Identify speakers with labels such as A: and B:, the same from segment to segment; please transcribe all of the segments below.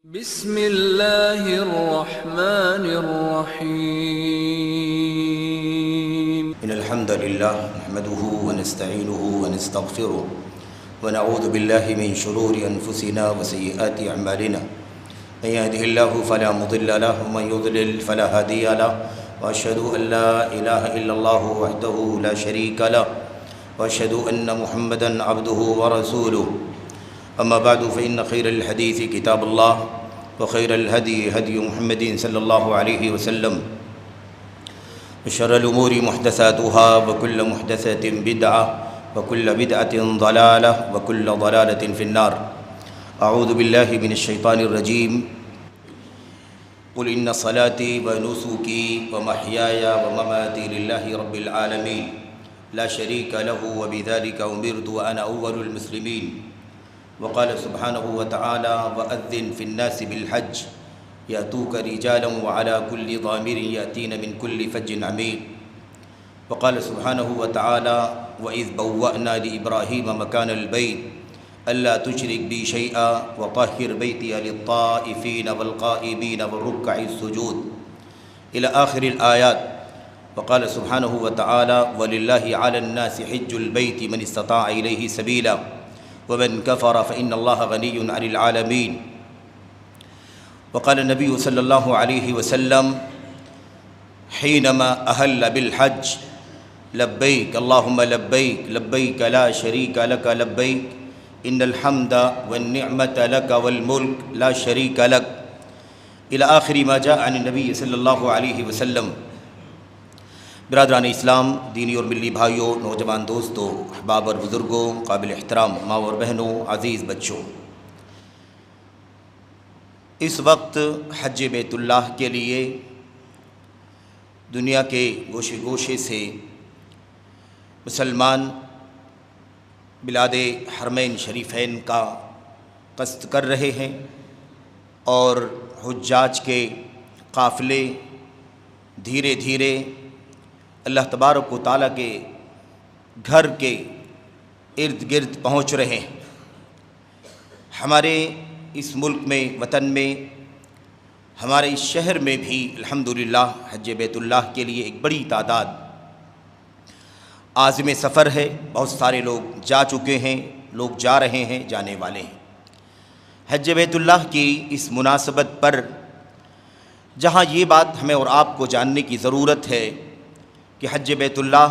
A: بسم اللہ الرحمن الرحیم
B: إن الحمد لله نحمده ونستعينه ونستغفره ونعوذ بالله من شرور أنفسنا وسيئات أعمالنا من يهده الله فلا مضل له ومن يضلل فلا هادي له وأشهد أن لا إله إلا الله وحده لا شريك له وأشهد أن محمدا عبده ورسوله أما بعد فإن خير الحديث كتاب الله وخير الهدي هدي محمد صلى الله عليه وسلم وشر الأمور محدثاتها وكل محدثة بدعة وكل بدعة ضلالة وكل ضلالة في النار. أعوذ بالله من الشيطان الرجيم. قل إن صلاتي ونسكي ومحياي ومماتي لله رب العالمين لا شريك له وبذلك أمرت وأنا أول المسلمين. وقال سبحانه وتعالى وأذن في الناس بالحج يأتوك رجالا وعلى كل ضامر يأتين من كل فج عميق. وقال سبحانه وتعالى وإذ بوأنا لإبراهيم مكان البيت ألا تشرك بي شيئا وطهر بيتي للطائفين والقائمين والركع السجود إلى آخر الآيات. وقال سبحانه وتعالى ولله على الناس حج البيت من استطاع إليه سبيلا ومن كفر فإن الله غني عن العالمين. وقال النبي صلى الله عليه وسلم حينما أهل بالحج لبيك اللهم لبيك لبيك لا شريك لك لبيك إن الحمد والنعمة لك والملك لا شريك لك إلى آخر ما جاء عن النبي صلى الله عليه وسلم. برادران اسلام، دینی اور ملی بھائیوں، نوجوان دوستوں، احباب اور بزرگوں، قابل احترام ماں اور بہنوں، عزیز بچوں، اس وقت حج بیت اللہ کے لیے دنیا کے گوشے گوشے سے مسلمان بلاد حرمین شریفین کا قصد کر رہے ہیں اور حجاج کے قافلے دھیرے دھیرے اللہ تبارک و تعالیٰ کے گھر کے ارد گرد پہنچ رہے ہیں. ہمارے اس ملک میں، وطن میں، ہمارے اس شہر میں بھی الحمدللہ حج بیت اللہ کے لیے ایک بڑی تعداد عازم سفر ہے. بہت سارے لوگ جا چکے ہیں، لوگ جا رہے ہیں، جانے والے ہیں. حج بیت اللہ کی اس مناسبت پر جہاں یہ بات ہمیں اور آپ کو جاننے کی ضرورت ہے کہ حج بیت اللہ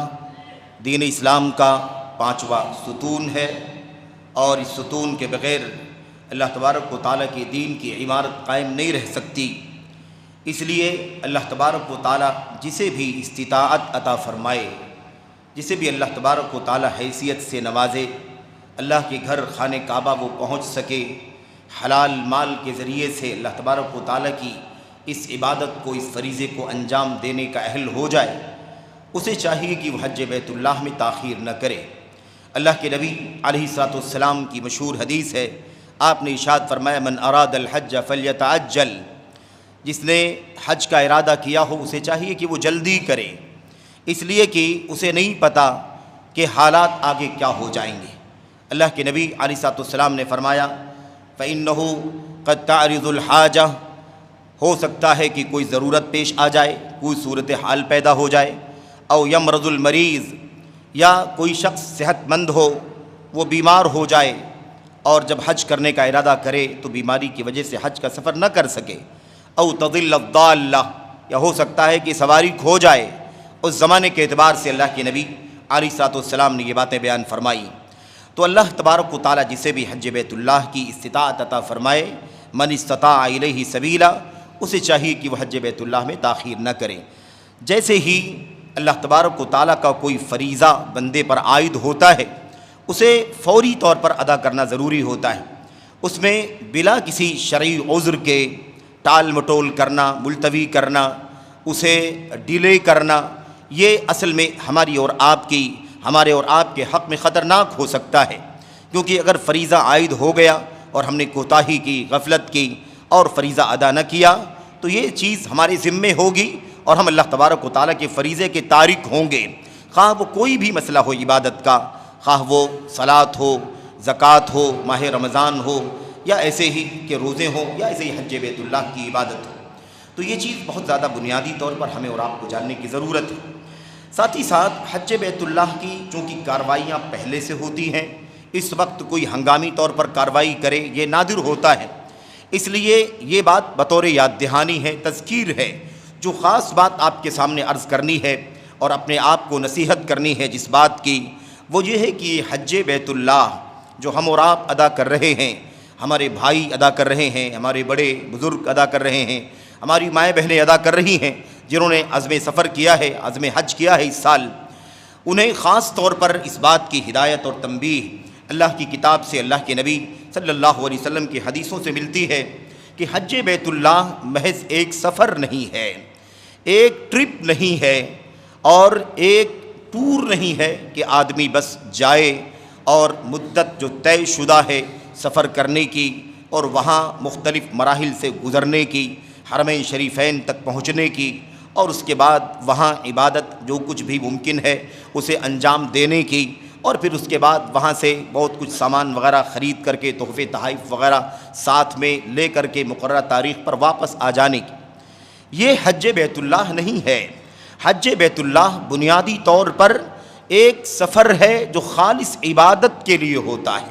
B: دین اسلام کا 5واں ستون ہے، اور اس ستون کے بغیر اللہ تبارک و تعالیٰ کے دین کی عمارت قائم نہیں رہ سکتی. اس لیے اللہ تبارک و تعالیٰ جسے بھی استطاعت عطا فرمائے، جسے بھی اللہ تبارک و تعالیٰ حیثیت سے نوازے، اللہ کے گھر خانہ کعبہ وہ پہنچ سکے، حلال مال کے ذریعے سے اللہ تبارک و تعالیٰ کی اس عبادت کو، اس فریضے کو انجام دینے کا اہل ہو جائے، اسے چاہیے کہ وہ حج بیت اللہ میں تاخیر نہ کرے. اللہ کے نبی علیہ الصلوۃ والسلام کی مشہور حدیث ہے، آپ نے ارشاد فرمایا من اراد الحج فلیتعجل، جس نے حج کا ارادہ کیا ہو اسے چاہیے کہ وہ جلدی کرے، اس لیے کہ اسے نہیں پتہ کہ حالات آگے کیا ہو جائیں گے. اللہ کے نبی علیہ الصلوۃ والسلام نے فرمایا فإنہ قد تعرض الحاجہ، ہو سکتا ہے کہ کوئی ضرورت پیش آ جائے، کوئی صورتحال پیدا ہو جائے، او یمرض المریض، یا کوئی شخص صحت مند ہو وہ بیمار ہو جائے اور جب حج کرنے کا ارادہ کرے تو بیماری کی وجہ سے حج کا سفر نہ کر سکے، او تضل الضالہ، یا ہو سکتا ہے کہ سواری کھو جائے. اس زمانے کے اعتبار سے اللہ کے نبی علیہ الصلوۃ والسلام نے یہ باتیں بیان فرمائی. تو اللہ تبارک و تعالیٰ جسے بھی حج بیت اللہ کی استطاعت عطا فرمائے، من استطاع الیہ سبیلا، اسے چاہیے کہ وہ حج بیت اللہ میں تاخیر نہ کرے. جیسے ہی اللہ تبارک و تعالیٰ کا کوئی فریضہ بندے پر عائد ہوتا ہے اسے فوری طور پر ادا کرنا ضروری ہوتا ہے. اس میں بلا کسی شرعی عذر کے ٹال مٹول کرنا، ملتوی کرنا، اسے ڈیلے کرنا، یہ اصل میں ہمارے اور آپ کے حق میں خطرناک ہو سکتا ہے. کیونکہ اگر فریضہ عائد ہو گیا اور ہم نے کوتاہی کی، غفلت کی اور فریضہ ادا نہ کیا تو یہ چیز ہمارے ذمے ہوگی اور ہم اللہ تبارک و تعالیٰ کے فریضے کے تارک ہوں گے. خواہ وہ کوئی بھی مسئلہ ہو عبادت کا، خواہ وہ صلاۃ ہو، زکوٰۃ ہو، ماہ رمضان ہو، یا ایسے ہی کہ روزے ہوں یا ایسے ہی حج بیت اللہ کی عبادت ہو۔ تو یہ چیز بہت زیادہ بنیادی طور پر ہمیں اور آپ کو جاننے کی ضرورت ہے۔ ساتھ ہی ساتھ حج بیت اللہ کی چونکہ کارروائیاں پہلے سے ہوتی ہیں، اس وقت کوئی ہنگامی طور پر کارروائی کرے یہ نادر ہوتا ہے، اس لیے یہ بات بطور یاد دہانی ہے، تذکیر ہے۔ جو خاص بات آپ کے سامنے عرض کرنی ہے اور اپنے آپ کو نصیحت کرنی ہے جس بات کی، وہ یہ ہے کہ حج بیت اللہ جو ہم اور آپ ادا کر رہے ہیں، ہمارے بھائی ادا کر رہے ہیں، ہمارے بڑے بزرگ ادا کر رہے ہیں، ہماری مائیں بہنیں ادا کر رہی ہیں، جنہوں نے عزم سفر کیا ہے، عزم حج کیا ہے اس سال، انہیں خاص طور پر اس بات کی ہدایت اور تنبیہ اللہ کی کتاب سے، اللہ کے نبی صلی اللہ علیہ وسلم کی حدیثوں سے ملتی ہے کہ حج بیت اللہ محض ایک سفر نہیں ہے، ایک ٹرپ نہیں ہے اور ایک ٹور نہیں ہے کہ آدمی بس جائے اور مدت جو طے شدہ ہے سفر کرنے کی اور وہاں مختلف مراحل سے گزرنے کی، حرمین شریفین تک پہنچنے کی، اور اس کے بعد وہاں عبادت جو کچھ بھی ممکن ہے اسے انجام دینے کی، اور پھر اس کے بعد وہاں سے بہت کچھ سامان وغیرہ خرید کر کے تحفے تحائف وغیرہ ساتھ میں لے کر کے مقررہ تاریخ پر واپس آ جانے کی۔ یہ حج بیت اللہ نہیں ہے۔ حج بیت اللہ بنیادی طور پر ایک سفر ہے جو خالص عبادت کے لیے ہوتا ہے،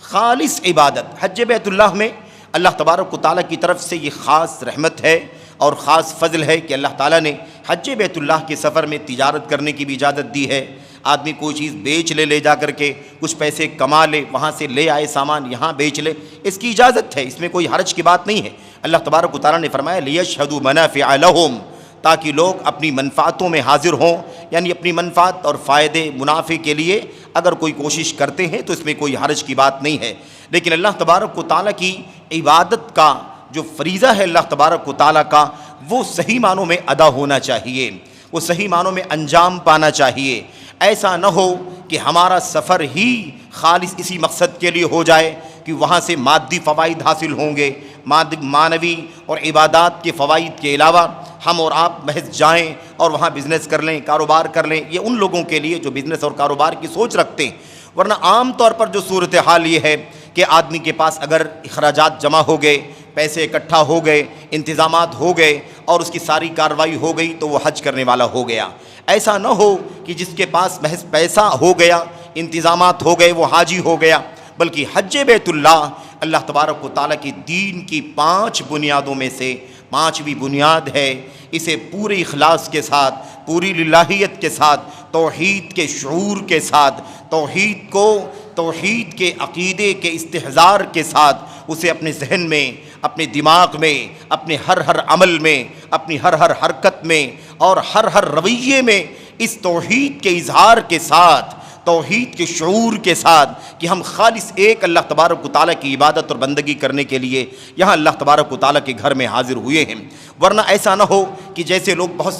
B: خالص عبادت۔ حج بیت اللہ میں اللہ تبارک و تعالیٰ کی طرف سے یہ خاص رحمت ہے اور خاص فضل ہے کہ اللہ تعالیٰ نے حج بیت اللہ کے سفر میں تجارت کرنے کی بھی اجازت دی ہے۔ آدمی کوئی چیز بیچ لے جا کر کے کچھ پیسے کما لے، وہاں سے لے آئے سامان یہاں بیچ لے، اس کی اجازت ہے، اس میں کوئی حرج کی بات نہیں ہے۔ اللہ تبارک و تعالیٰ نے فرمایا لِيَشْهَدُوا مَنَافِعَ لَهُمْ، تاکہ لوگ اپنی منفعتوں میں حاضر ہوں، یعنی اپنی منفعت اور فائدے منافع کے لیے اگر کوئی کوشش کرتے ہیں تو اس میں کوئی حرج کی بات نہیں ہے۔ لیکن اللہ تبارک و تعالیٰ کی عبادت کا جو فریضہ ہے اللہ تبارک و تعالیٰ کا، وہ صحیح معنوں میں ادا ہونا چاہیے، وہ صحیح معنوں میں انجام پانا چاہیے۔ ایسا نہ ہو کہ ہمارا سفر ہی خالص اسی مقصد کے لیے ہو جائے کہ وہاں سے مادی فوائد حاصل ہوں گے، معنوی اور عبادات کے فوائد کے علاوہ ہم اور آپ محض جائیں اور وہاں بزنس کر لیں، کاروبار کر لیں۔ یہ ان لوگوں کے لیے جو بزنس اور کاروبار کی سوچ رکھتے ہیں، ورنہ عام طور پر جو صورتحال یہ ہے کہ آدمی کے پاس اگر اخراجات جمع ہو گئے، پیسے اکٹھا ہو گئے، انتظامات ہو گئے اور اس کی ساری کارروائی ہو گئی تو وہ حج کرنے والا ہو گیا۔ ایسا نہ ہو کہ جس کے پاس محض پیسہ ہو گیا، انتظامات ہو گئے، وہ حاجی ہو گیا، بلکہ حج بیت اللہ اللہ تبارک و تعالیٰ کی دین کی 5 بنیادوں میں سے 5ویں بنیاد ہے۔ اسے پورے اخلاص کے ساتھ، پوری للہیت کے ساتھ، توحید کے شعور کے ساتھ، توحید کے عقیدے کے استحضار کے ساتھ اسے اپنے ذہن میں، اپنے دماغ میں، اپنے ہر عمل میں، اپنی ہر حرکت میں اور ہر رویے میں اس توحید کے اظہار کے ساتھ، توحید کے شعور کے ساتھ کہ ہم خالص ایک اللہ تبارک و تعالیٰ کی عبادت اور بندگی کرنے کے لیے یہاں اللہ تبارک و تعالیٰ کے گھر میں حاضر ہوئے ہیں۔ ورنہ ایسا نہ ہو کہ جیسے لوگ بہت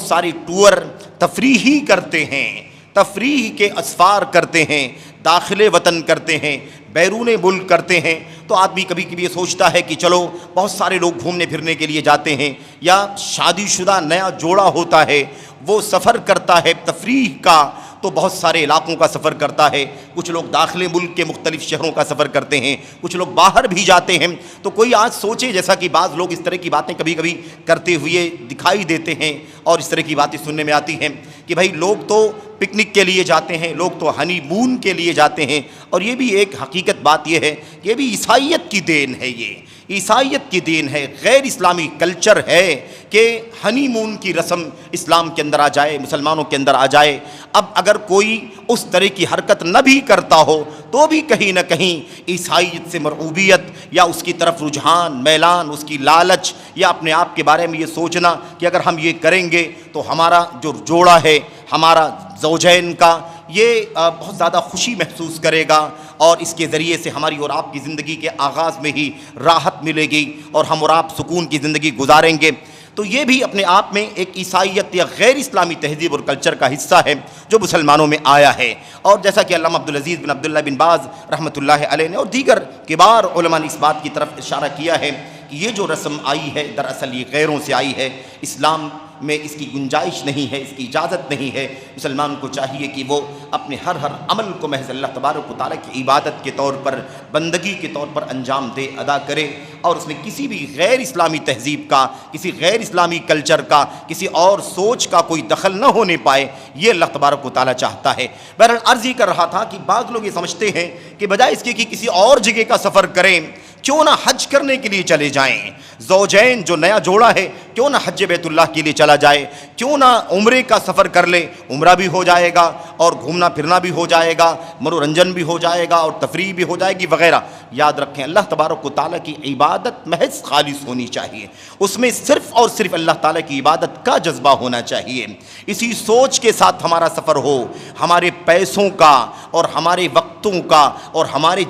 B: ساری ٹور تفریحی کرتے ہیں، تفریح کے اسفار کرتے ہیں، داخل وطن کرتے ہیں، بیرون ملک کرتے ہیں، تو آدمی کبھی کبھی یہ سوچتا ہے کہ چلو بہت سارے لوگ گھومنے پھرنے کے لیے جاتے ہیں، یا شادی شدہ نیا جوڑا ہوتا ہے وہ سفر کرتا ہے تفریح کا، تو بہت سارے علاقوں کا سفر کرتا ہے، کچھ لوگ داخل ملک کے مختلف شہروں کا سفر کرتے ہیں، کچھ لوگ باہر بھی جاتے ہیں۔ تو کوئی آج سوچے، جیسا کہ بعض لوگ اس طرح کی باتیں کبھی کبھی کرتے ہوئے دکھائی دیتے ہیں اور اس طرح کی باتیں سننے میں آتی ہیں کہ بھائی لوگ تو پکنک کے لیے جاتے ہیں، لوگ تو ہنی مون کے لیے جاتے ہیں، اور یہ بھی ایک حقیقت بات یہ ہے کہ یہ بھی عیسائیت کی دین ہے، یہ عیسائیت کی دین ہے، غیر اسلامی کلچر ہے کہ ہنی مون کی رسم اسلام کے اندر آ جائے، مسلمانوں کے اندر آ جائے۔ اب اگر کوئی اس طرح کی حرکت نہ بھی کرتا ہو تو بھی کہیں نہ کہیں عیسائیت سے مرعوبیت یا اس کی طرف رجحان، میلان، اس کی لالچ، یا اپنے آپ کے بارے میں یہ سوچنا کہ اگر ہم یہ کریں گے تو ہمارا جو جوڑا ہے، ہمارا زوجین کا، یہ بہت زیادہ خوشی محسوس کرے گا اور اس کے ذریعے سے ہماری اور آپ کی زندگی کے آغاز میں ہی راحت ملے گی اور ہم اور آپ سکون کی زندگی گزاریں گے۔ تو یہ بھی اپنے آپ میں ایک عیسائیت یا غیر اسلامی تہذیب اور کلچر کا حصہ ہے جو مسلمانوں میں آیا ہے۔ اور جیسا کہ علامہ عبدالعزیز بن عبداللہ بن باز رحمۃ اللہ علیہ نے اور دیگر کبار علماء نے اس بات کی طرف اشارہ کیا ہے کہ یہ جو رسم آئی ہے دراصل یہ غیروں سے آئی ہے، اسلام میں اس کی گنجائش نہیں ہے، اس کی اجازت نہیں ہے۔ مسلمان کو چاہیے کہ وہ اپنے ہر عمل کو محض اللہ تبارک و تعالیٰ کی عبادت کے طور پر، بندگی کے طور پر انجام دے، ادا کرے، اور اس میں کسی بھی غیر اسلامی تہذیب کا، کسی غیر اسلامی کلچر کا، کسی اور سوچ کا کوئی دخل نہ ہونے پائے، یہ اللہ تبارک و تعالیٰ چاہتا ہے۔ بہرحال عرض ہی کر رہا تھا کہ بعض لوگ یہ سمجھتے ہیں کہ بجائے اس کے کہ کسی اور جگہ کا سفر کریں، کیوں نہ حج کرنے کے لیے چلے جائیں۔ زوجین جو نیا جوڑا ہے کیوں نہ حج بیت اللہ کے لیے چلا جائے، کیوں نہ عمرے کا سفر کر لے، عمرہ بھی ہو جائے گا اور گھومنا پھرنا بھی ہو جائے گا، منورنجن بھی ہو جائے گا اور تفریح بھی ہو جائے گی وغیرہ۔ یاد رکھیں اللہ تبارک و تعالیٰ کی عبادت محض خالص ہونی چاہیے، اس میں صرف اور صرف اللہ تعالیٰ کی عبادت کا جذبہ ہونا چاہیے۔ اسی سوچ کے ساتھ ہمارا سفر ہو، ہمارے پیسوں کا اور ہمارے وقتوں کا اور ہمارے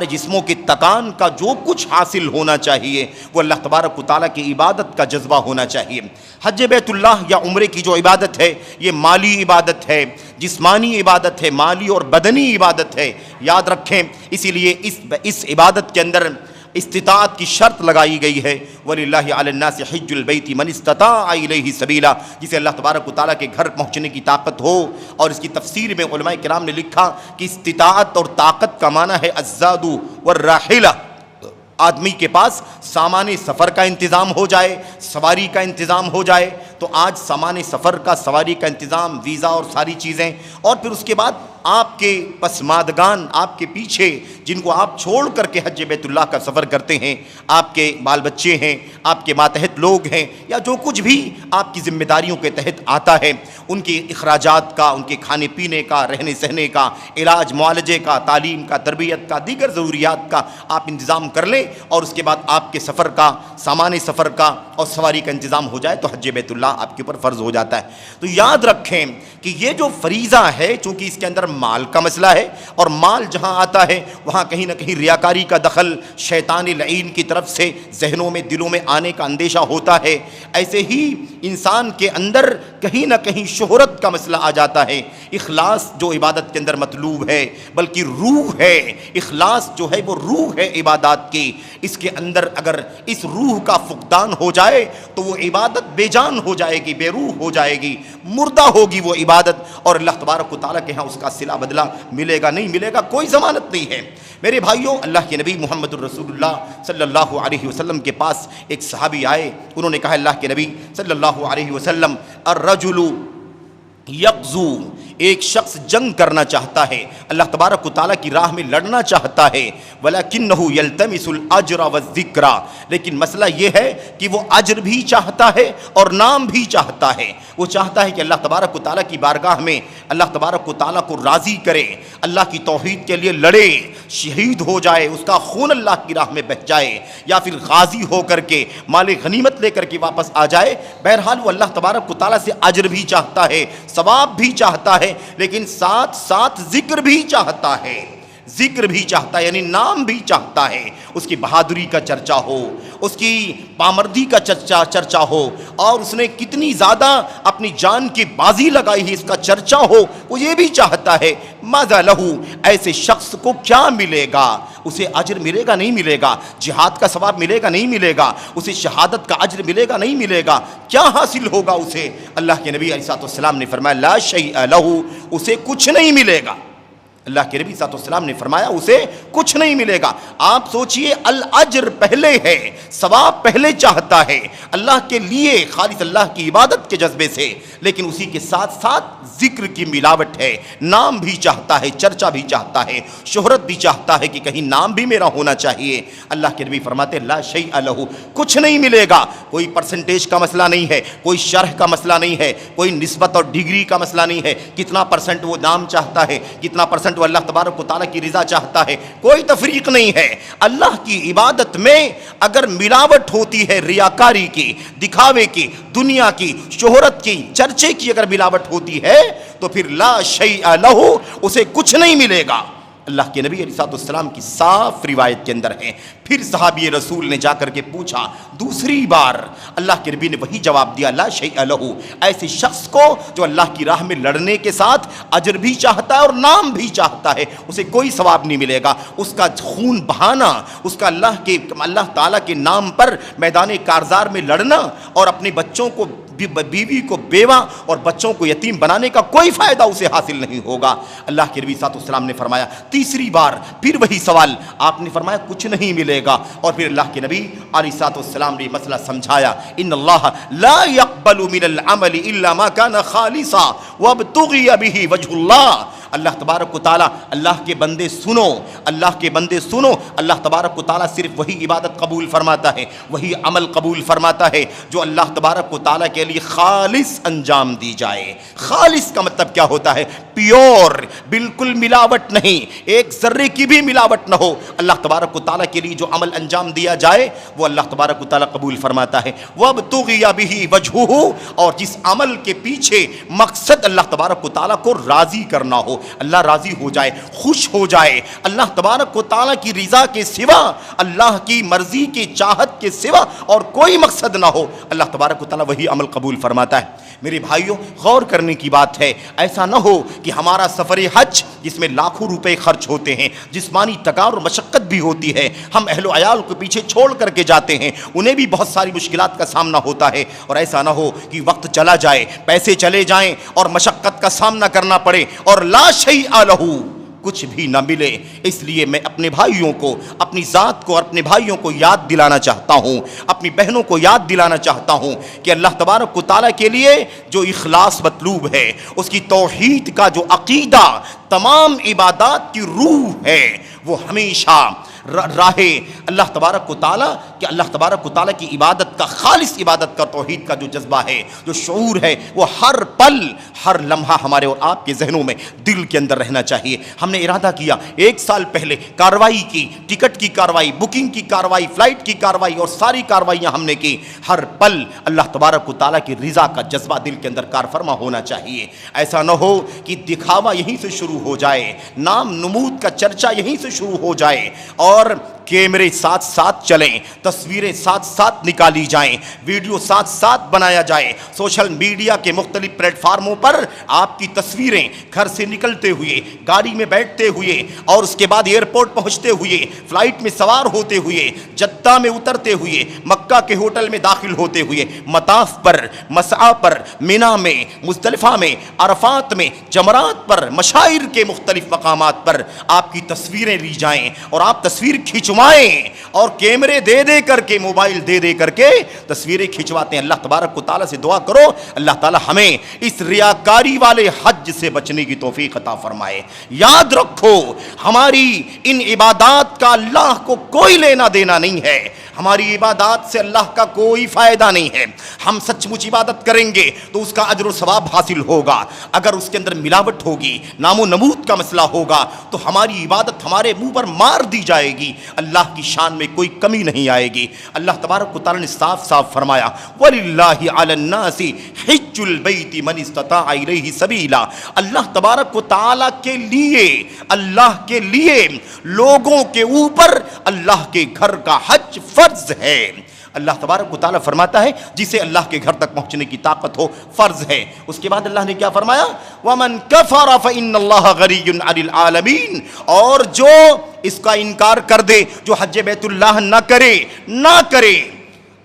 B: جسموں کے تکان کا جو کچھ حاصل ہونا چاہیے وہ اللہ تبارک و تعالیٰ کی عبادت کا جذبہ ہونا چاہیے۔ حج بیت اللہ یا عمرے کی جو عبادت ہے یہ مالی عبادت ہے، جسمانی عبادت ہے، مالی اور بدنی عبادت ہے، یاد رکھیں۔ اسی لیے اس عبادت کے اندر استطاعت کی شرط لگائی گئی ہے، وَلِلَّهِ عَلَى النَّاسِ حِجُّ الْبَيْتِ مَنِ اسْتَطَاعَ إِلَيْهِ سَبِيلًا، جسے اللہ تبارک و تعالیٰ کے گھر پہنچنے کی طاقت ہو۔ اور اس کی تفسیر میں علماء کرام نے لکھا کہ استطاعت اور طاقت کا معنی ہے الزاد والراحلہ، آدمی کے پاس سامان سفر کا انتظام ہو جائے، سواری کا انتظام ہو جائے۔ تو آج سامان سفر کا، سواری کا انتظام، ویزا اور ساری چیزیں، اور پھر اس کے بعد آپ کے پسماندگان، آپ کے پیچھے جن کو آپ چھوڑ کر کے حج بیت اللہ کا سفر کرتے ہیں، آپ کے بال بچے ہیں، آپ کے ماتحت لوگ ہیں، یا جو کچھ بھی آپ کی ذمہ داریوں کے تحت آتا ہے، ان کے اخراجات کا، ان کے کھانے پینے کا، رہنے سہنے کا، علاج معالجے کا، تعلیم کا، تربیت کا، دیگر ضروریات کا آپ انتظام کر لیں، اور اس کے بعد آپ کے سفر کا، سامان سفر کا اور سواری کا انتظام ہو جائے تو حج بیت اللہ آپ کے اوپر فرض ہو جاتا ہے۔ تو یاد رکھیں کہ یہ جو فریضہ ہے، چونکہ اس کے اندر مال کا مسئلہ ہے، اور مال جہاں آتا ہے وہاں کہیں نہ کہیں ریاکاری کا دخل شیطان لعین کی طرف سے ذہنوں میں، دلوں میں آنے کا اندیشہ ہوتا ہے۔ ایسے ہی انسان کے اندر کہیں نہ کہیں شہرت کا مسئلہ آ جاتا ہے۔ اخلاص جو عبادت کے اندر مطلوب ہے، بلکہ روح ہے، اخلاص جو ہے وہ روح ہے عبادات کی، اس کے اندر اگر اس روح کا فقدان ہو جائے تو وہ عبادت بے جان ہو جائے گی، بے روح ہو جائے گی، مردہ ہوگی وہ عبادت، اور اللہ تبارک و تعالیٰ کے ہاں اس کا صلہ بدلہ ملے گا نہیں ملے گا، کوئی ضمانت نہیں ہے۔ میرے بھائیوں، اللہ کے نبی محمد الرسول اللہ صلی اللہ علیہ وسلم کے پاس ایک صحابی آئے، انہوں نے کہا اللہ کے نبی صلی اللہ علیہ وسلم، الرجل یغزو، ایک شخص جنگ کرنا چاہتا ہے، اللہ تبارک و تعالیٰ کی راہ میں لڑنا چاہتا ہے، وَلَكِنَّهُ يَلْتَمِسُ الْأَجْرَ وَالذِّكْرَ، لیکن مسئلہ یہ ہے کہ وہ اجر بھی چاہتا ہے اور نام بھی چاہتا ہے۔ وہ چاہتا ہے کہ اللہ تبارک و تعالیٰ کی بارگاہ میں اللہ تبارک و تعالیٰ کو راضی کرے، اللہ کی توحید کے لیے لڑے، شہید ہو جائے، اس کا خون اللہ کی راہ میں بہہ جائے، یا پھر غازی ہو کر کے مال غنیمت لے کر کے واپس آ جائے۔ بہرحال وہ اللہ تبارک و تعالیٰ سے اجر بھی چاہتا ہے، ثواب بھی چاہتا ہے، لیکن ساتھ ساتھ ذکر بھی چاہتا ہے، ذکر بھی چاہتا ہے، یعنی نام بھی چاہتا ہے، اس کی بہادری کا چرچا ہو، اس کی پامردی کا چرچا ہو، اور اس نے کتنی زیادہ اپنی جان کی بازی لگائی ہے اس کا چرچا ہو، وہ یہ بھی چاہتا ہے۔ ماذا لہو، ایسے شخص کو کیا ملے گا؟ اسے اجر ملے گا نہیں ملے گا، جہاد کا ثواب ملے گا نہیں ملے گا، اسے شہادت کا اجر ملے گا نہیں ملے گا، کیا حاصل ہوگا اسے؟ اللہ کے نبی علیہ السلام نے فرمایا لا شیء لہو، اسے کچھ نہیں ملے گا۔ اللہ کے نبی صلی اللہ علیہ وسلم نے فرمایا اسے کچھ نہیں ملے گا۔ آپ سوچئے، الاجر پہلے ہے، ثواب پہلے چاہتا ہے اللہ کے لیے، خالص اللہ کی عبادت کے جذبے سے، لیکن اسی کے ساتھ ساتھ ذکر کی ملاوٹ ہے، نام بھی چاہتا ہے، چرچا بھی چاہتا ہے، شہرت بھی چاہتا ہے کہ کہیں نام بھی میرا ہونا چاہیے۔ اللہ کے نبی فرماتے لا شیء لہ، کچھ نہیں ملے گا۔ کوئی پرسنٹیج کا مسئلہ نہیں ہے، کوئی شرح کا مسئلہ نہیں ہے، کوئی نسبت اور ڈگری کا مسئلہ نہیں ہے، کتنا پرسنٹ وہ نام چاہتا ہے، کتنا پرسنٹ وہ اللہ تبارک و تعالیٰ کی رضا چاہتا ہے، کوئی تفریق نہیں ہے۔ اللہ کی عبادت میں اگر ملاوٹ ہوتی ہے، ریاکاری کی، دکھاوے کی، دنیا کی، شہرت کی، چرچے کی اگر ملاوٹ ہوتی ہے تو پھر لا شیء لہ، اسے کچھ نہیں ملے گا۔ اللہ کے نبی علیہ السلام کی صاف روایت کے اندر ہے۔ پھر صحابی رسول نے جا کر کے پوچھا دوسری بار، اللہ کے نبی نے وہی جواب دیا، لا شیء لہ، ایسے شخص کو جو اللہ کی راہ میں لڑنے کے ساتھ اجر بھی چاہتا ہے اور نام بھی چاہتا ہے، اسے کوئی ثواب نہیں ملے گا۔ اس کا خون بہانا، اس کا اللہ تعالیٰ کے نام پر میدان کارزار میں لڑنا اور اپنے بچوں کو، بیوی کو بیوہ اور بچوں کو یتیم بنانے کا کوئی فائدہ اسے حاصل نہیں ہوگا۔ اللہ کے نبی صلی اللہ علیہ وسلم نے فرمایا تیسری بار پھر وہی سوال، آپ نے فرمایا کچھ نہیں ملے گا، اور پھر اللہ کے نبی علیہ السلام نے مسئلہ سمجھایا، ان اللہ لا يقبل من العمل الا ما كان خالصا وابتغي به وجه اللہ۔ اللہ تبارک و تعالیٰ، اللہ کے بندے سنو، اللہ کے بندے سنو، اللہ تبارک و تعالیٰ صرف وہی عبادت قبول فرماتا ہے، وہی عمل قبول فرماتا ہے جو اللہ تبارک و تعالیٰ کے لیے خالص انجام دی جائے۔ خالص کا مطلب کیا ہوتا ہے؟ پیور، بالکل ملاوٹ نہیں، ایک ذرے کی بھی ملاوٹ نہ ہو۔ اللہ تبارک و تعالیٰ کے لیے جو عمل انجام دیا جائے وہ اللہ تبارک و تعالیٰ قبول فرماتا ہے۔ وَابْتُغِيَ بِهِ وَجْهُهُ، اور جس عمل کے پیچھے مقصد اللہ تبارک و تعالیٰ کو راضی کرنا ہو، اللہ راضی ہو جائے، خوش ہو جائے، اللہ تبارک و تعالیٰ کی رضا کے سوا، اللہ کی مرضی کی چاہت کے سوا اور کوئی مقصد نہ ہو، اللہ تبارک و تعالیٰ وہی عمل قبول فرماتا ہے۔ میرے بھائیوں، غور کرنے کی بات ہے، ایسا نہ ہو کہ ہمارا سفر حج جس میں لاکھوں روپے خرچ ہوتے ہیں، جسمانی تکار اور مشقت بھی ہوتی ہے، ہم اہل و عیال کو پیچھے چھوڑ کر کے جاتے ہیں، انہیں بھی بہت ساری مشکلات کا سامنا ہوتا ہے، اور ایسا نہ ہو کہ وقت چلا جائے، پیسے چلے جائیں اور مشقت کا سامنا کرنا پڑے اور لا شیء لہ، کچھ بھی نہ ملے۔ اس لیے میں اپنے بھائیوں کو، اپنی ذات کو اور اپنے بھائیوں کو یاد دلانا چاہتا ہوں، اپنی بہنوں کو یاد دلانا چاہتا ہوں کہ اللہ تبارک و تعالیٰ کے لیے جو اخلاص مطلوب ہے، اس کی توحید کا جو عقیدہ تمام عبادات کی روح ہے، وہ ہمیشہ راہ اللہ تبارک و تعالیٰ کہ اللہ تبارک و تعالیٰ کی عبادت کا، خالص عبادت کا، توحید کا جو جذبہ ہے، جو شعور ہے، وہ ہر پل، ہر لمحہ ہمارے اور آپ کے ذہنوں میں، دل کے اندر رہنا چاہیے۔ ہم نے ارادہ کیا، ایک سال پہلے کارروائی کی، ٹکٹ کی کارروائی، بکنگ کی کارروائی، فلائٹ کی کارروائی اور ساری کارروائیاں ہم نے کی۔ ہر پل اللہ تبارک و تعالیٰ کی رضا کا جذبہ دل کے اندر کار فرما ہونا چاہیے۔ ایسا نہ ہو کہ دکھاوا یہیں سے شروع ہو جائے، نام نمود کا چرچا یہیں سے شروع ہو جائے، اور کیمرے ساتھ ساتھ چلیں، تصویریں ساتھ ساتھ نکالی جائیں، ویڈیو ساتھ ساتھ بنایا جائے، سوشل میڈیا کے مختلف پلیٹ فارموں پر آپ کی تصویریں گھر سے نکلتے ہوئے، گاڑی میں بیٹھتے ہوئے، اور اس کے بعد ایئرپورٹ پہنچتے ہوئے، فلائٹ میں سوار ہوتے ہوئے، جدہ میں اترتے ہوئے، مکہ کے ہوٹل میں داخل ہوتے ہوئے، مطاف پر، مسعی پر، مینا میں، مزدلفہ میں، عرفات میں، جمرات پر، مشاعر کے مختلف مقامات پر آپ کی تصویریں لی جائیں، اور آپ تصویر کھینچوائیں، اور کیمرے دے دے کر کے، موبائل دے دے کر کے تصویریں کھینچواتے ہیں۔ اللہ تبارک و تعالیٰ سے دعا کرو اللہ تعالیٰ ہمیں اس ریاکاری والے حج سے بچنے کی توفیق عطا فرمائے۔ یاد رکھو، ہماری ان عبادات کا اللہ کو کوئی لینا دینا نہیں ہے، ہماری عبادات سے اللہ کا کوئی فائدہ نہیں ہے۔ ہم سچ مچ عبادت کریں گے تو اس کا اجر و ثواب حاصل ہوگا، اگر اس کے اندر ملاوٹ ہوگی، نام و نمود کا مسئلہ ہوگا، تو ہماری عبادت ہمارے منہ پر مار دی جائے گی، اللہ کی شان میں کوئی کمی نہیں آئے گی۔ اللہ تبارک و تعالیٰ نے صاف صاف فرمایا، وَلِلَّهِ عَلَى النَّاسِ حِجُّ الْبَيْتِ مَنِ اسْتَطَاعَ إِلَيْهِ سَبِيلًا، اللہ تبارک و تعالیٰ کے لیے، اللہ کے لیے لوگوں کے اوپر اللہ کے گھر کا حج فرض ہے۔ اللہ تبارک و تعالیٰ فرماتا ہے جسے اللہ کے گھر تک پہنچنے کی طاقت ہو، فرض ہے۔ اس کے بعد اللہ نے کیا فرمایا؟ وَمَنْ كَفَرَ فَإِنَّ اللَّهَ غَنِيٌّ عَنِ الْعَالَمِينَ، اور جو اس کا انکار کر دے، جو حج بیت اللہ نہ کرے،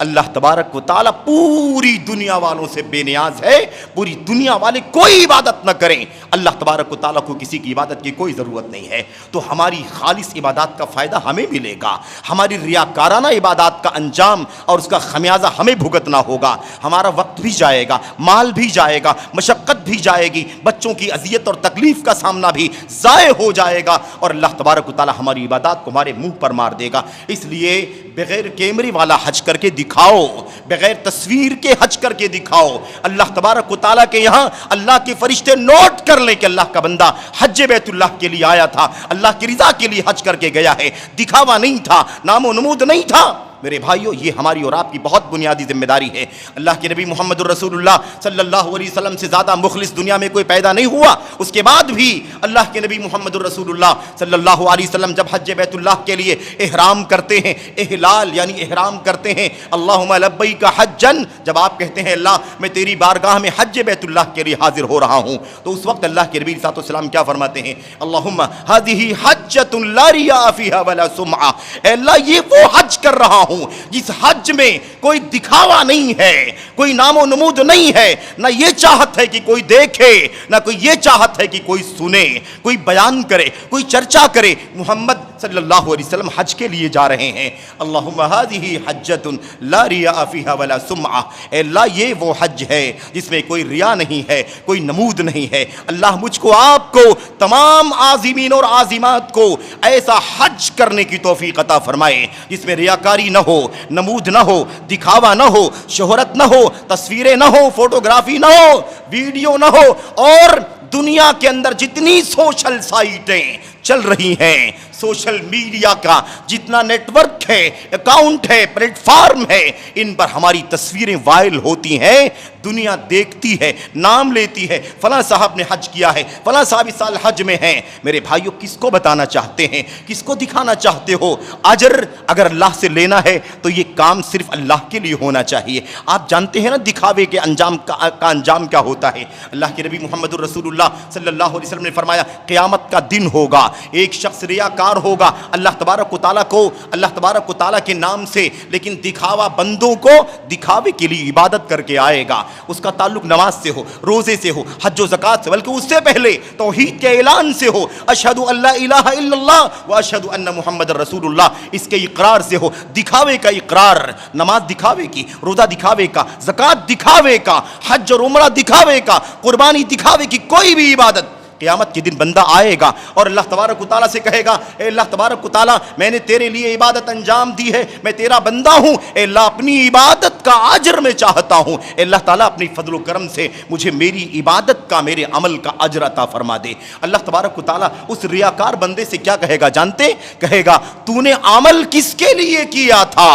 B: اللہ تبارک و تعالیٰ پوری دنیا والوں سے بے نیاز ہے، پوری دنیا والے کوئی عبادت نہ کریں، اللہ تبارک و تعالیٰ کو کسی کی عبادت کی کوئی ضرورت نہیں ہے، تو ہماری خالص عبادات کا فائدہ ہمیں ملے گا، ہماری ریاکارانہ عبادات کا انجام اور اس کا خمیازہ ہمیں بھگتنا ہوگا، ہمارا وقت بھی جائے گا، مال بھی جائے گا، مشقت بھی جائے گی، بچوں کی اذیت اور تکلیف کا سامنا بھی ضائع ہو جائے گا، اور اللہ تبارک و تعالیٰ ہماری عبادات کو ہمارے منہ پر مار دے گا۔ اس لیے بغیر کیمرے والا حج کر کے دکھاؤ، بغیر تصویر کے حج کر کے دکھاؤ۔ اللہ تبارک و تعالیٰ کے یہاں اللہ کے فرشتے نوٹ کر لیں کہ اللہ کا بندہ حج بیت اللہ کے لیے آیا تھا، اللہ کی رضا کے لیے حج کر کے گیا ہے، دکھاوا نہیں تھا، نام و نمود نہیں تھا، میرے بھائیوں یہ ہماری اور آپ کی بہت بنیادی ذمہ داری ہے۔ اللہ کے نبی محمد الرسول اللہ صلی اللہ علیہ وسلم سے زیادہ مخلص دنیا میں کوئی پیدا نہیں ہوا، اس کے بعد بھی اللہ کے نبی محمد الرسول اللہ صلی اللہ علیہ وسلم جب حج بیت اللہ کے لیے احرام کرتے ہیں، احلال یعنی احرام کرتے ہیں، اللہم لبیک حجن، جب آپ کہتے ہیں اللہ میں تیری بارگاہ میں حج بیت اللہ کے لیے حاضر ہو رہا ہوں، تو اس وقت اللہ کے نبی صلی اللہ علیہ وسلم کیا فرماتے ہیں؟ اللہم ہذہ حجۃ لا ریاء فیہا ولا سمعہ، اے اللہ یہ وہ حج کر رہا ہوں جس حج میں کوئی دکھاوا نہیں ہے، کوئی نام و نمود نہیں ہے، نہ یہ چاہت ہے کہ کوئی دیکھے، نہ کوئی یہ چاہت ہے کہ کوئی سنے، کوئی بیان کرے، کوئی چرچا کرے۔ محمد صلی اللہ علیہ وسلم حج کے لیے جا رہے ہیں، اللہم ہذہ حجۃ لا ریاء فیہا ولا سمعہ، اے اللہ یہ وہ حج ہے جس میں کوئی ریا نہیں ہے، کوئی نمود نہیں ہے۔ اللہ مجھ کو آپ کو تمام عازمین اور عازمات کو ایسا حج کرنے کی توفیق عطا فرمائے جس میں ریاکاری نہ ہو، نمود نہ ہو، دکھاوا نہ ہو، شہرت نہ ہو، تصویریں نہ ہو، فوٹوگرافی نہ ہو، ویڈیو نہ ہو، اور دنیا کے اندر جتنی سوشل سائٹیں چل رہی ہیں، سوشل میڈیا کا جتنا نیٹ ورک ہے، اکاؤنٹ ہے، پلیٹ فارم ہے، ان پر ہماری تصویریں وائرل ہوتی ہیں، دنیا دیکھتی ہے، نام لیتی ہے، فلاں صاحب نے حج کیا ہے، فلاں صاحب اس سال حج میں ہیں۔ میرے بھائیوں کس کو بتانا چاہتے ہیں، کس کو دکھانا چاہتے ہو؟ اجر اگر اللہ سے لینا ہے تو یہ کام صرف اللہ کے لیے ہونا چاہیے۔ آپ جانتے ہیں نا دکھاوے کے انجام کا انجام کیا ہوتا ہے؟ اللہ کے نبی محمد الرسول اللہ صلی اللہ علیہ وسلم نے فرمایا قیامت کا دن ہوگا، ایک شخص ریاکار ہوگا، اللہ تبارک و تعالیٰ کو، اللہ تبارک و تعالیٰ کے نام سے، لیکن دکھاوا بندوں کو دکھاوے کے لیے عبادت کر کے آئے گا، اس کا تعلق نماز سے ہو، روزے سے ہو، حج و زکوٰۃ سے، بلکہ اس سے پہلے توحید کے اعلان سے ہو، اشہد ان لا الہ الا اللہ و اشہد ان محمد رسول اللہ، اس کے اقرار سے ہو۔ دکھاوے کا اقرار، نماز دکھاوے کی، روزہ دکھاوے کا، زکوٰۃ دکھاوے کا، حج اور عمرہ دکھاوے کا، قربانی دکھاوے کی، کوئی بھی عبادت قیامت کے دن بندہ آئے گا اور اللہ تبارک و تعالیٰ سے کہے گا اے اللہ تبارک و تعالیٰ میں نے تیرے لیے عبادت انجام دی ہے، میں تیرا بندہ ہوں، اے اللہ اپنی عبادت کا اجر میں چاہتا ہوں، اے اللہ تعالیٰ اپنی فضل و کرم سے مجھے میری عبادت کا، میرے عمل کا اجر عطا فرما دے۔ اللہ تبارک و تعالیٰ اس ریاکار بندے سے کیا کہے گا جانتے؟ کہے گا تو نے عمل کس کے لیے کیا تھا،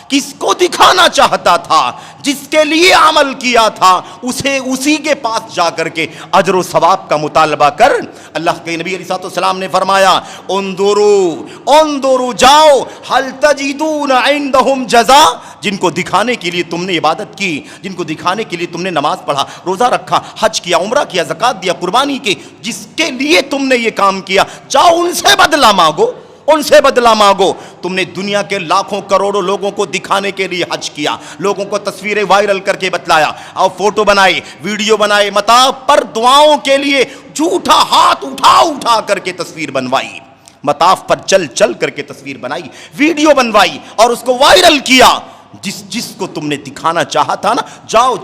B: کس کو دکھانا چاہتا تھا، جس کے لیے عمل کیا تھا اسے اسی کے پاس جا کر کے اجر و ثواب کا مطالبہ کر۔ اللہ کے نبی علیہ السلام نے فرمایا انظروا جاؤ هل تجدون عندهم جزاء، جن کو دکھانے کے لیے تم نے عبادت کی، جن کو دکھانے کے لیے تم نے نماز پڑھا، روزہ رکھا، حج کیا، عمرہ کیا، زکوٰۃ دیا، قربانی کی، جس کے لیے تم نے یہ کام کیا، جاؤ ان سے بدلہ مانگو، ان سے بدلہ مانگو۔ تم نے دنیا کے لاکھوں کروڑوں لوگوں کو دکھانے کے لیے حج کیا، لوگوں کو تصویریں وائرل کر کے بتلایا اور فوٹو بنائے، ویڈیو بنائے، مطاف پر دعاؤں کے لیے جھوٹا ہاتھ اٹھا کر کے تصویر بنوائی، مطاف پر چل کر کے تصویر بنائی، ویڈیو بنوائی اور اس کو وائرل کیا۔ جس کو تم نے دکھانا چاہا تھا نا، جاؤ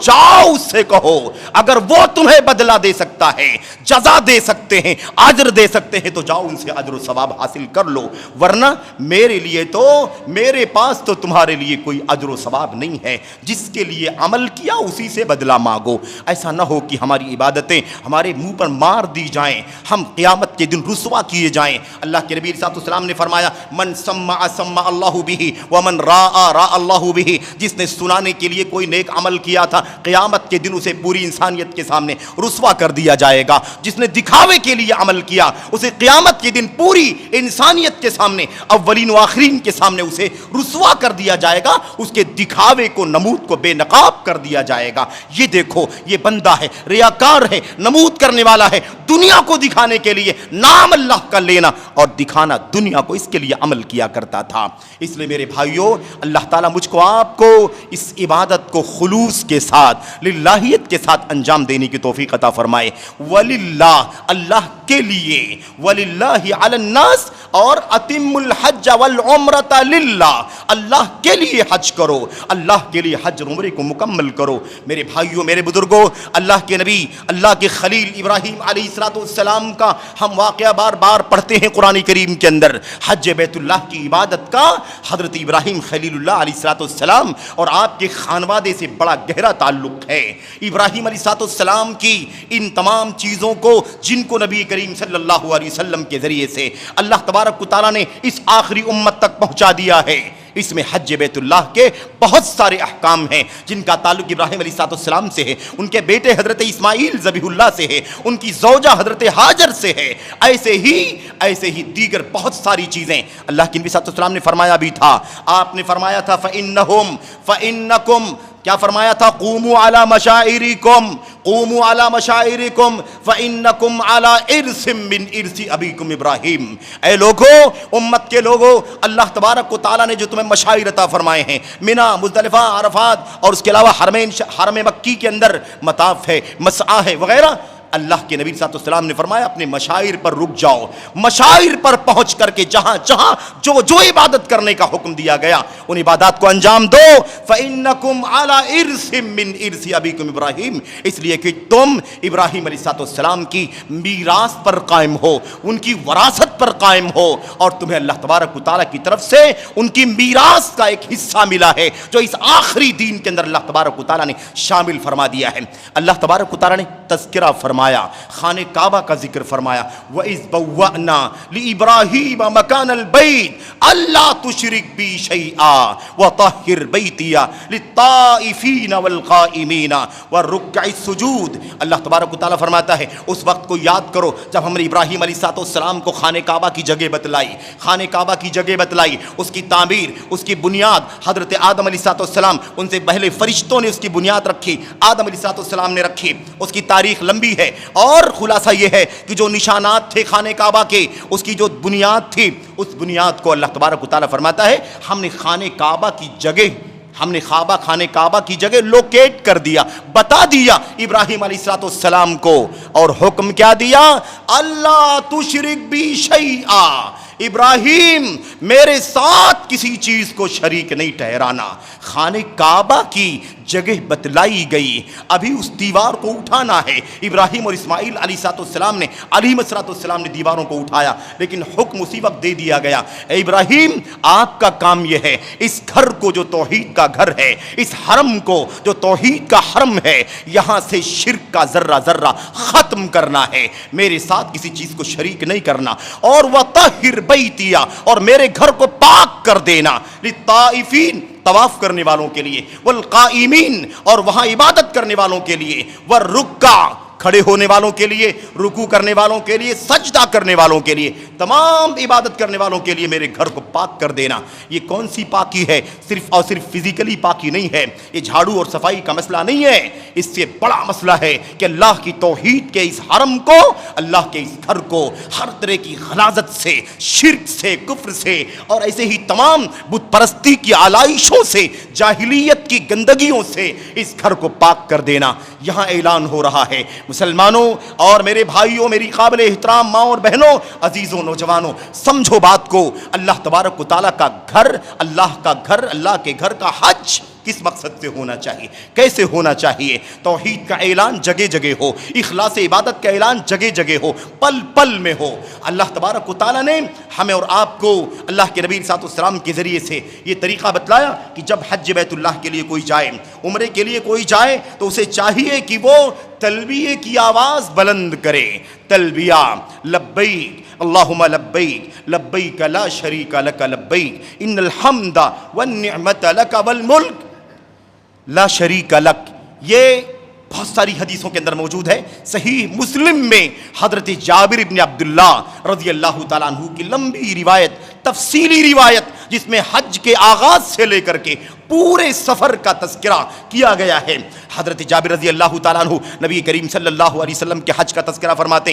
B: اس سے کہو اگر وہ تمہیں بدلہ دے سکتا ہے، جزا دے سکتے ہیں، اجر دے سکتے ہیں تو جاؤ ان سے اجر و ثواب حاصل کر لو، ورنہ میرے لیے تو، میرے پاس تو تمہارے لیے کوئی اجر و ثواب نہیں ہے، جس کے لیے عمل کیا اسی سے بدلہ مانگو۔ ایسا نہ ہو کہ ہماری عبادتیں ہمارے منہ پر مار دی جائیں، ہم قیامت کے دن رسوا کیے جائیں۔ اللہ کے نبی صلی اللہ علیہ وسلم نے فرمایا من سمع سمع اللہ بہ ومن راء راء اللہ بہ، جس نے سنانے کے لیے کوئی نیک عمل کیا تھا قیامت کے دن اسے پوری انسانیت کے سامنے رسوا کر دیا جائے گا، جس نے دکھاوے کے لیے عمل کیا اسے قیامت کے دن پوری انسانیت کے سامنے، اولین و آخرین کے سامنے اسے رسوا کر دیا جائے گا، اس کے دکھاوے کو، نمود کو بے نقاب کر دیا جائے گا۔ یہ دیکھو یہ بندہ ہے، ریاکار ہے، نمود کرنے والا ہے، دنیا کو دکھانے کے لیے نام اللہ کا لینا اور دکھانا دنیا کو، اس کے لیے عمل کیا کرتا تھا۔ اس لیے میرے بھائیوں اللہ تعالیٰ مجھ کو آپ کو اس عبادت کو خلوص کے ساتھ، للہیت کے ساتھ انجام دینے کی توفیق عطا فرمائے۔ وللہ، اللہ کے لیے، وللہ علی الناس، اور اتم الحج والعمرۃ للہ، اللہ کے لیے حج کرو، اللہ کے لیے حج عمرے کو مکمل کرو۔ میرے بھائیوں، میرے بزرگوں، اللہ کے نبی، اللہ کے خلیل ابراہیم علیہ السلام کا ہم واقعہ بار بار پڑھتے ہیں قرآن کریم کے اندر۔ حج بیت اللہ کی عبادت کا حضرت ابراہیم خلیل اللہ علیہ السلام اور آپ کے خانوادے سے بڑا گہرا تعلق ہے۔ ابراہیم علیہ السلام کی ان تمام چیزوں کو، جن کو نبی کریم صلی اللہ علیہ وسلم کے ذریعے سے اللہ تبارک و تعالیٰ نے اس آخری امت تک پہنچا دیا ہے، اس میں حج بیت اللہ کے بہت سارے احکام ہیں جن کا تعلق ابراہیم علیہ السلام سے ہے، ان کے بیٹے حضرت اسماعیل ذبیح اللہ سے ہے، ان کی زوجہ حضرت ہاجر سے ہے، ایسے ہی دیگر بہت ساری چیزیں اللہ کے نبی صلی اللہ علیہ وسلم نے فرمایا بھی تھا. آپ نے فرمایا تھا فَإِنَّكُمْ کیا فرمایا تھا؟ قوموا علی مشاعرکم، قوموا علی مشاعرکم فإنکم علی ارث من ارث ابیکم ابراہیم. اے لوگو، امت کے لوگو، اللہ تبارک و تعالیٰ نے جو تمہیں مشاعر عطا فرمائے ہیں، منا، مزدلفہ، عرفات اور اس کے علاوہ حرم مکی کے اندر مطاف ہے، مسعی ہے وغیرہ، اللہ کے نبی صلی اللہ علیہ وسلم نے فرمایا اپنے مشاعر پر رک جاؤ، مشاعر پر پہنچ کر کے جہاں جہاں جو عبادت کرنے کا حکم دیا گیا ان عبادات کو انجام دو. فَإِنَّكُمْ عَلَىٰ إِرْثٍ مِّنْ إِرْثِ أَبِيكُمْ ابراہیم، اس لیے کہ تم ابراہیم علیہ السلام کی میراث پر قائم ہو، ان کی وراثت پر قائم ہو، اور تمہیں اللہ تبارک و تعالیٰ کی طرف سے ان کی میراث کا ایک حصہ ملا ہے جو اس آخری دین کے اندر اللہ تبارک و تعالیٰ نے شامل فرما دیا ہے. اللہ تبارک و تعالیٰ نے تذکرہ فرمایا، خانہ کعبہ کا ذکر فرمایا. وَإِذْ بَوَّأْنَا لِإِبْرَاهِيمَ مَكَانَ الْبَيْتِ أَلَّا تُشْرِكْ بِي شَيْئًا وَطَهِّرْ بَيْتِيَ لِلطَّائِفِينَ وَالْقَائِمِينَ وَالرُّكَّعِ السُّجُودِ. اللہ تبارک و تعالیٰ فرماتا ہے اس وقت کو یاد کرو جب ہم نے ابراہیم علیہ السلام کو خانہ کعبہ کی جگہ بتلائی، خانہ کعبہ کی جگہ بتلائی، اس کی تعمیر، اس کی بنیاد. حضرت آدم علیہ السلام، ان سے پہلے فرشتوں نے اس کی بنیاد رکھی، آدم علیہ السلام نے رکھی. اس کی تاریخ لمبی ہے اور خلاصہ یہ ہے کہ جو نشانات تھے خانہ کعبہ کے، اس کی جو بنیاد تھی، اس بنیاد کو اللہ تبارک و تعالیٰ فرماتا ہے ہم نے خانہ کعبہ کی جگہ لوکیٹ کر دیا، بتا دیا ابراہیم علیہ السلام کو، اور حکم کیا دیا؟ اللہ تشرک بی شیئا، ابراہیم میرے ساتھ کسی چیز کو شریک نہیں ٹھہرانا. خانہ کعبہ کی جگہ بتلائی گئی، ابھی اس دیوار کو اٹھانا ہے. ابراہیم اور اسماعیل علیہ السلام نے دیواروں کو اٹھایا، لیکن حکم اسی وقت دے دیا گیا، اے ابراہیم آپ کا کام یہ ہے اس گھر کو جو توحید کا گھر ہے، اس حرم کو جو توحید کا حرم ہے، یہاں سے شرک کا ذرہ ذرہ ختم کرنا ہے، میرے ساتھ کسی چیز کو شریک نہیں کرنا. اور وَطَهِّرْ بَيْتِيَ، اور میرے گھر کو پاک کر دینا، لِلطَّائِفِينَ، طواف کرنے والوں کے لیے، والقائمین، اور وہاں عبادت کرنے والوں کے لیے، والرکع، کھڑے ہونے والوں کے لیے، رکوع کرنے والوں کے لیے، سجدہ کرنے والوں کے لیے، تمام عبادت کرنے والوں کے لیے میرے گھر کو پاک کر دینا. یہ کون سی پاکی ہے؟ صرف اور صرف فزیکلی پاکی نہیں ہے، یہ جھاڑو اور صفائی کا مسئلہ نہیں ہے، اس سے بڑا مسئلہ ہے کہ اللہ کی توحید کے اس حرم کو، اللہ کے اس گھر کو ہر طرح کی غلاظت سے، شرک سے، کفر سے، اور ایسے ہی تمام بت پرستی کی آلائشوں سے، جاہلیت کی گندگیوں سے اس گھر کو پاک کر دینا. یہاں اعلان ہو رہا ہے مسلمانوں اور میرے بھائیوں، میری قابل احترام ماں اور بہنوں، عزیزوں، نوجوانوں، سمجھو بات کو. اللہ تبارک و تعالیٰ کا گھر، اللہ کے گھر کا حج کس مقصد سے ہونا چاہیے، کیسے ہونا چاہیے؟ توحید کا اعلان جگہ جگہ ہو، اخلاص عبادت کا اعلان جگہ جگہ ہو، پل پل میں ہو. اللہ تبارک و تعالیٰ نے ہمیں اور آپ کو اللہ کے نبی صلی اللہ علیہ وسلم کے ذریعے سے یہ طریقہ بتلایا کہ جب حج بیت اللہ کے لیے کوئی جائے، عمرے کے لیے کوئی جائے، تو اسے چاہیے کہ وہ تلبیہ کی آواز بلند کرے. تلبیہ، لبیک اللہم لبیک، لبیک لا شریک لک لبیک، ان الحمد والنعمت لک والملک لا شریک لک. یہ بہت ساری حدیثوں کے اندر موجود ہے. صحیح مسلم میں حضرت جابر بن عبداللہ رضی اللہ تعالیٰ عنہ کی لمبی روایت، تفصیلی روایت، جس میں حج کے آغاز سے لے کر کے پورے سفر کا تذکرہ کیا گیا ہے. حضرت جابر رضی اللہ تعالیٰ عنہ نبی کریم صلی اللہ علیہ وسلم کے حج کا تذکرہ فرماتے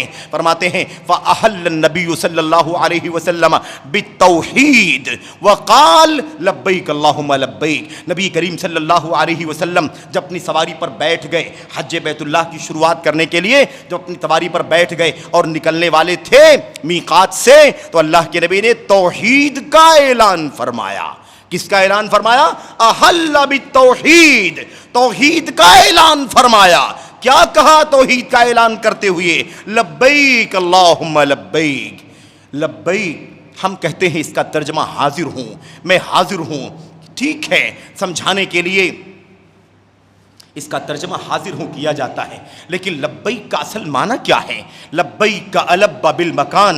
B: ہیں فَأَحَلَّ النَّبِيُّ صلی اللہ علیہ وسلم بِالتَّوْحِيدِ وَقَالَ لَبَّيْكَ اللَّهُمَّ لَبَّيْكَ. نبی کریم صلی اللہ علیہ وسلم جب اپنی سواری پر بیٹھ گئے حج بیت اللہ کی شروعات کرنے کے لیے، جب اپنی سواری پر بیٹھ گئے اور نکلنے والے تھے میقات سے، تو اللہ کے نبی نے توحید کا اعلان فرمایا. کس کا اعلان فرمایا؟ احل بالتوحید، توحید کا اعلان فرمایا. کیا کہا توحید کا اعلان کرتے ہوئے؟ لبیک اللہم لبیک. لبیک ہم کہتے ہیں اس کا ترجمہ حاضر ہوں، میں حاضر ہوں. ٹھیک ہے، سمجھانے کے لیے اس کا ترجمہ حاضر ہوں کیا جاتا ہے، لیکن لبیک کا اصل معنی کیا ہے؟ لبیک الب بالمکان،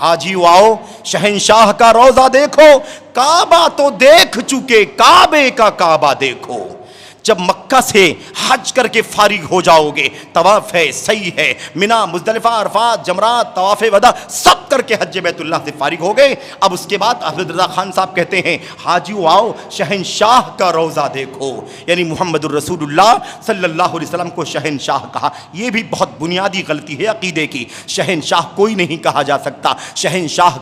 B: حاجیو آؤ شہنشاہ کا روزہ دیکھو، کعبہ تو دیکھ چکے، کعبے کا کعبہ دیکھو۔ جب مکہ سے حج کر کے فارغ ہو جاؤ گے، طواف ہے، سعی ہے، منا، مزدلفہ، عرفات، جمرات، طواف وداع سب کر کے حج بیت اللہ سے فارغ ہو گئے، اب اس کے بعد احمد رضا خان صاحب کہتے ہیں حاجیو آؤ شہنشاہ کا روزہ دیکھو، یعنی محمد الرسول اللہ صلی اللہ علیہ وسلم کو شہنشاہ کہا۔ یہ بھی بہت بنیادی غلطی ہے عقیدے کی، شہنشاہ کوئی نہیں کہا جا سکتا، شہنشاہ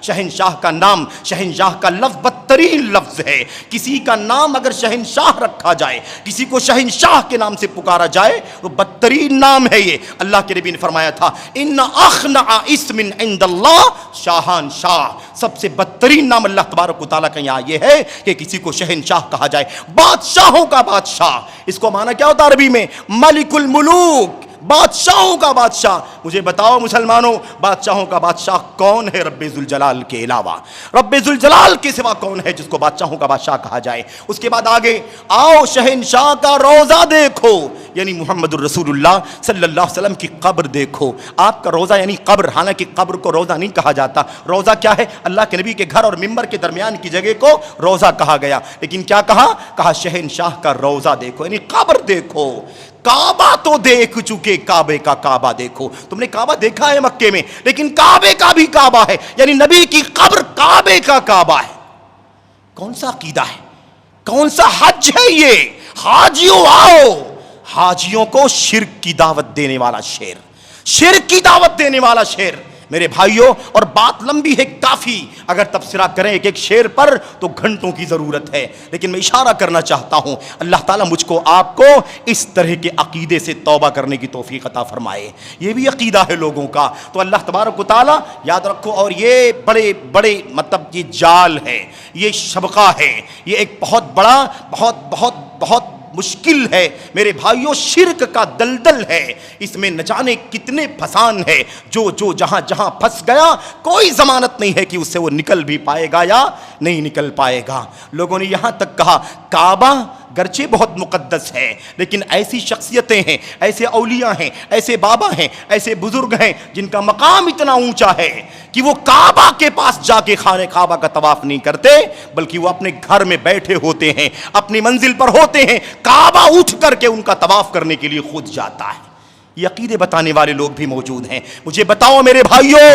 B: شہنشاہ کا نام، شہنشاہ کا لفظ بدترین لفظ ہے، کسی کا نام اگر شہنشاہ رکھا جائے، کسی کو شہنشاہ کے نام سے پکارا جائے، وہ بدترین نام ہے۔ یہ اللہ کے نبی نے فرمایا تھا ان اخنع اسم عند اللہ شاہان شاہ، سب سے بدترین نام اللہ تبارک و تعالیٰ کا یہاں یہ ہے کہ کسی کو شہنشاہ کہا جائے، بادشاہوں کا بادشاہ۔ اس کو معنی کیا ہوتا ہے عربی میں؟ ملک الملوک، بادشاہوں کا بادشاہ۔ مجھے بتاؤ مسلمانوں، بادشاہوں کا بادشاہ کون ہے رب ذوالجلال کے علاوہ؟ رب ذوالجلال کے سوا کون ہے جس کو بادشاہوں کا بادشاہ کہا جائے؟ اس کے بعد آگے آؤ شہنشاہ کا روزہ دیکھو، یعنی محمد الرسول اللہ صلی اللہ علیہ وسلم کی قبر دیکھو۔ آپ کا روزہ یعنی قبر، حالانکہ قبر کو روزہ نہیں کہا جاتا، روزہ کیا ہے؟ اللہ کے نبی کے گھر اور ممبر کے درمیان کی جگہ کو روزہ کہا گیا، لیکن کیا کہا شہنشاہ کا روزہ دیکھو، یعنی قبر دیکھو۔ کعبہ تو دیکھ چکے، کعبے کا کعبہ دیکھو۔ تم نے کعبہ دیکھا ہے مکے میں، لیکن کعبے کا بھی کعبہ ہے، یعنی نبی کی قبر کعبے کا کعبہ ہے۔ کون سا عقیدہ ہے؟ کون سا حج ہے یہ؟ حاجیوں آؤ، حاجیوں کو شرک کی دعوت دینے والا شعر، شرک کی دعوت دینے والا شعر۔ میرے بھائیوں، اور بات لمبی ہے کافی، اگر تبصرہ کریں ایک ایک شعر پر تو گھنٹوں کی ضرورت ہے، لیکن میں اشارہ کرنا چاہتا ہوں اللہ تعالیٰ مجھ کو آپ کو اس طرح کے عقیدے سے توبہ کرنے کی توفیق عطا فرمائے۔ یہ بھی عقیدہ ہے لوگوں کا، تو اللہ تبارک و تعالیٰ یاد رکھو۔ اور یہ بڑے بڑے مطلب یہ جال ہے، یہ شبکہ ہے، یہ ایک بہت بڑا بہت مشکل ہے میرے بھائیوں، شرک کا دلدل ہے، اس میں نہ جانے کتنے پھسان ہے، جو جہاں پھنس گیا کوئی ضمانت نہیں ہے کہ اس سے وہ نکل بھی پائے گا یا نہیں نکل پائے گا۔ لوگوں نے یہاں تک کہا کعبہ گرچہ بہت مقدس ہے، لیکن ایسی شخصیتیں ہیں، ایسے اولیاء ہیں، ایسے بابا ہیں، ایسے بزرگ ہیں جن کا مقام اتنا اونچا ہے کہ وہ کعبہ کے پاس جا کے خانہ کعبہ کا طواف نہیں کرتے، بلکہ وہ اپنے گھر میں بیٹھے ہوتے ہیں، اپنی منزل پر ہوتے ہیں، کعبہ اٹھ کر کے ان کا طواف کرنے کے لیے خود جاتا ہے۔ یہ عقیدے بتانے والے لوگ بھی موجود ہیں۔ مجھے بتاؤ میرے بھائیوں،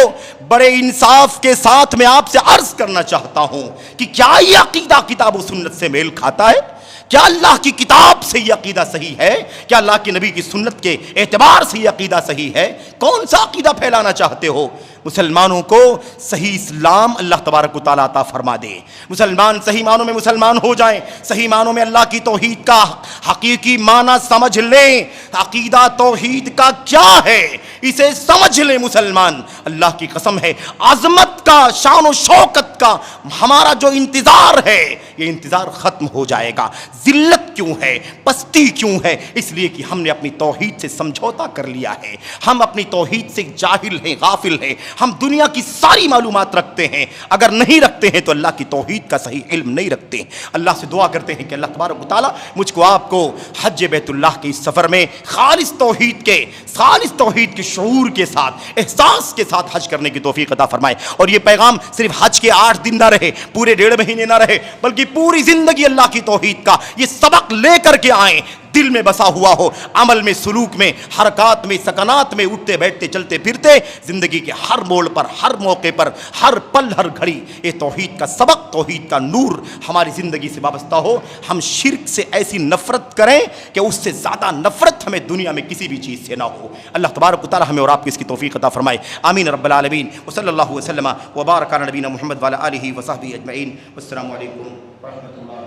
B: بڑے انصاف کے ساتھ میں آپ سے عرض کرنا چاہتا ہوں کہ کیا یہ عقیدہ کتاب و سنت سے میل کھاتا ہے؟ کیا اللہ کی کتاب سے یہ عقیدہ صحیح ہے؟ کیا اللہ کے نبی کی سنت کے اعتبار سے یہ عقیدہ صحیح ہے؟ کون سا عقیدہ پھیلانا چاہتے ہو؟ مسلمانوں کو صحیح اسلام اللہ تبارک و تعالیٰ عطا فرما دے، مسلمان صحیح معنوں میں مسلمان ہو جائیں، صحیح معنوں میں اللہ کی توحید کا حقیقی معنی سمجھ لیں۔ عقیدہ توحید کا کیا ہے اسے سمجھ لیں مسلمان۔ اللہ کی قسم ہے، عظمت کا، شان و شوکت کا ہمارا جو انتظار ہے یہ انتظار ختم ہو جائے گا۔ ذلت کیوں ہے، پستی کیوں ہے؟ اس لیے کہ ہم نے اپنی توحید سے سمجھوتا کر لیا ہے، ہم اپنی توحید سے جاہل ہیں، غافل ہیں، ہم دنیا کی ساری معلومات رکھتے ہیں، اگر نہیں رکھتے ہیں تو اللہ کی توحید کا صحیح علم نہیں رکھتے ہیں۔ اللہ سے دعا کرتے ہیں کہ اللہ تبارک و تعالیٰ مجھ کو آپ کو حج بیت اللہ کے اس سفر میں خالص توحید کے شعور کے ساتھ، احساس کے ساتھ حج کرنے کی توفیق عطا فرمائے، اور یہ پیغام صرف حج کے 8 دن نہ رہے، پورے 1.5 مہینے نہ رہے، بلکہ پوری زندگی اللہ کی توحید کا یہ سبق لے کر کے آئیں، دل میں بسا ہوا ہو، عمل میں، سلوک میں، حرکات میں، سکنات میں، اٹھتے بیٹھتے چلتے پھرتے، زندگی کے ہر موڑ پر، ہر موقع پر، ہر پل، ہر گھڑی یہ توحید کا سبق، توحید کا نور ہماری زندگی سے وابستہ ہو۔ ہم شرک سے ایسی نفرت کریں کہ اس سے زیادہ نفرت ہمیں دنیا میں کسی بھی چیز سے نہ ہو۔ اللہ تبارک و تعالی ہمیں اور آپ کو اس کی توفیق عطا فرمائے، آمین رب العالمین۔ وصلی اللہ وسلم وبارک علی نبینا محمد وعلی آلہ وصحبہ اجمعین۔ والسلام علیکم ورحمۃ اللہ۔